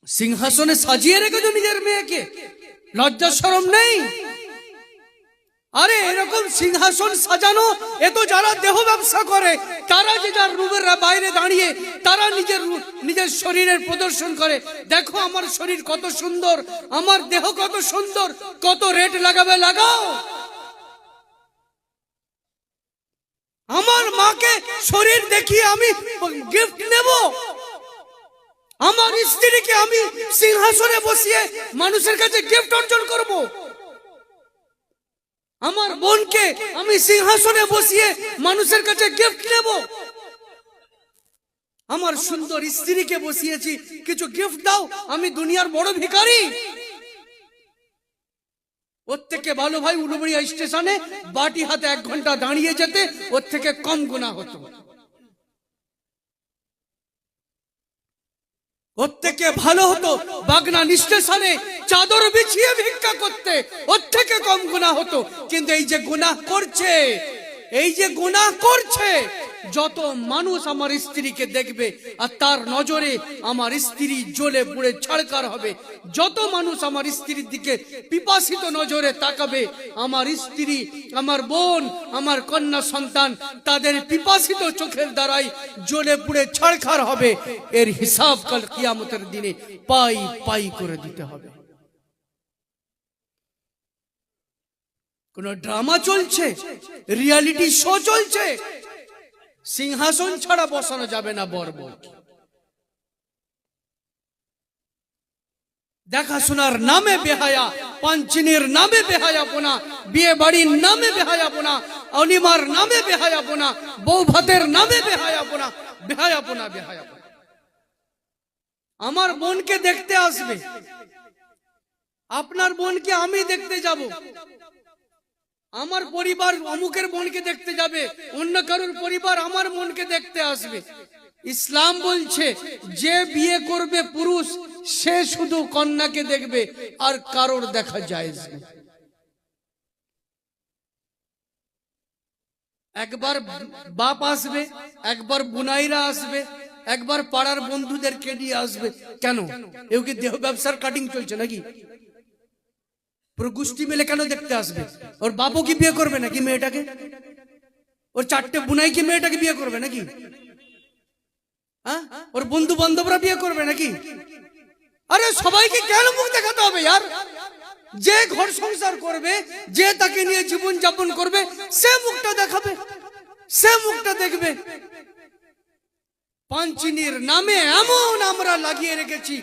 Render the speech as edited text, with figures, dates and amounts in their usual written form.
সিংহাসনে সাজিয়ে রেখেছো নিজের মেয়েকে, লজ্জা শরম নেই? আরে এরকম সিংহাসন সাজানো এ তো যারা দেহ ব্যবসা করে, তারা যে যার রুমের বাইরে দাঁড়িয়ে তারা নিজের শরীরের প্রদর্শন করে, দেখো আমার শরীর কত সুন্দর, আমার দেহ কত সুন্দর, কত রেট লাগাবে লাগাও। আমার মাকে শরীর দেখিয়ে আমি গিফট নেব? আমার স্ত্রীকে আমি সিংহাসনে বসিয়ে মানুষের কাছে গিফট অর্জন করব? আমার বোনকে আমি সিংহাসনে বসিয়ে মানুষের কাছে গিফট নেব? আমার সুন্দর স্ত্রীকে বসিয়েছি, কিছু গিফট দাও, আমি দুনিয়ার বড় ভিখারি? ওর থেকে ভালো ভাই উলুবেড়িয়া স্টেশনে বাটি হাতে 1 ঘন্টা দাঁড়িয়ে যেতে, ওর থেকে কম গুনাহ হতো। ওর থেকে ভালো হতো বাগনান স্টেশনে চাদর বিছিয়ে ভিক্ষা করতে, ওর থেকে কম গুনাহ হতো। কিন্তু এই যে গুনাহ করছে, এই যে গুনাহ করছে, যত মানুষ আমার স্ত্রীকে দেখবে আর তার নজরে আমার স্ত্রী জ্বলে পুড়ে ছাড়কার হবে, যত মানুষ আমার স্ত্রীর দিকে পিপাসিত নজরে তাকাবে, আমার স্ত্রী, আমার বোন, আমার কন্যা সন্তান তাদের পিপাসিত চোখের দ্বারাই জ্বলে পুড়ে ছাড়খার হবে। এর হিসাব কাল কিয়ামতের দিনে পাই পাই করে দিতে হবে। কোন ড্রামা চলছে, রিয়ালিটি শো চলছে, সিংহাসন ছাড়া বসানো যাবে না বর্বর। দেখাশোনার নামে বেহায়া, পাঞ্চিনের নামে বেহায়াপনা, বিয়ে বাড়ির নামে বেহায়াপনা, অনিমার নামে বেহায়াপনা, বউ ভাতের নামে বেহায়াপনা, বেহায়াপনা, বেহায়াপনা। আমার বোনকে দেখতে আসবে, আপনার বোনকে আমি দেখতে যাব, আমার পরিবার অমুকের বোনকে দেখতে যাবে, অন্য কারোর পরিবার আমার বোনকে দেখতে আসবে। ইসলাম বলছে যে বিয়ে করবে পুরুষ সে শুধু কন্যাকে দেখবে, আর কারোর দেখা জায়েজ নেই। একবার বাপ আসবে, একবার বুনাইরা আসবে, একবার পাড়ার বন্ধুদেরকে নিয়ে আসবে। কেন? এও কি দেহ ব্যবসার কাটিং চলছে নাকি? পুরো গোষ্ঠী মিলে কেন দেখতে আসবে? ওর বাপও কি বিয়ে করবে নাকি মেয়েটাকে? ওর 4টে বুনাই কি মেয়েটাকে বিয়ে করবে নাকি? ওর বন্ধু বান্ধবরা বিয়ে করবে নাকি? আরে সবাইকে কেন মুখ দেখাতে হবে यार? যে ঘর সংসার করবে, যে তাকে নিয়ে জীবন যাপন করবে, সে মুখটা দেখাবে, সে মুখটা দেখবে। পাঞ্চিনির নামে এমন আমরা লাগিয়ে রেখেছি।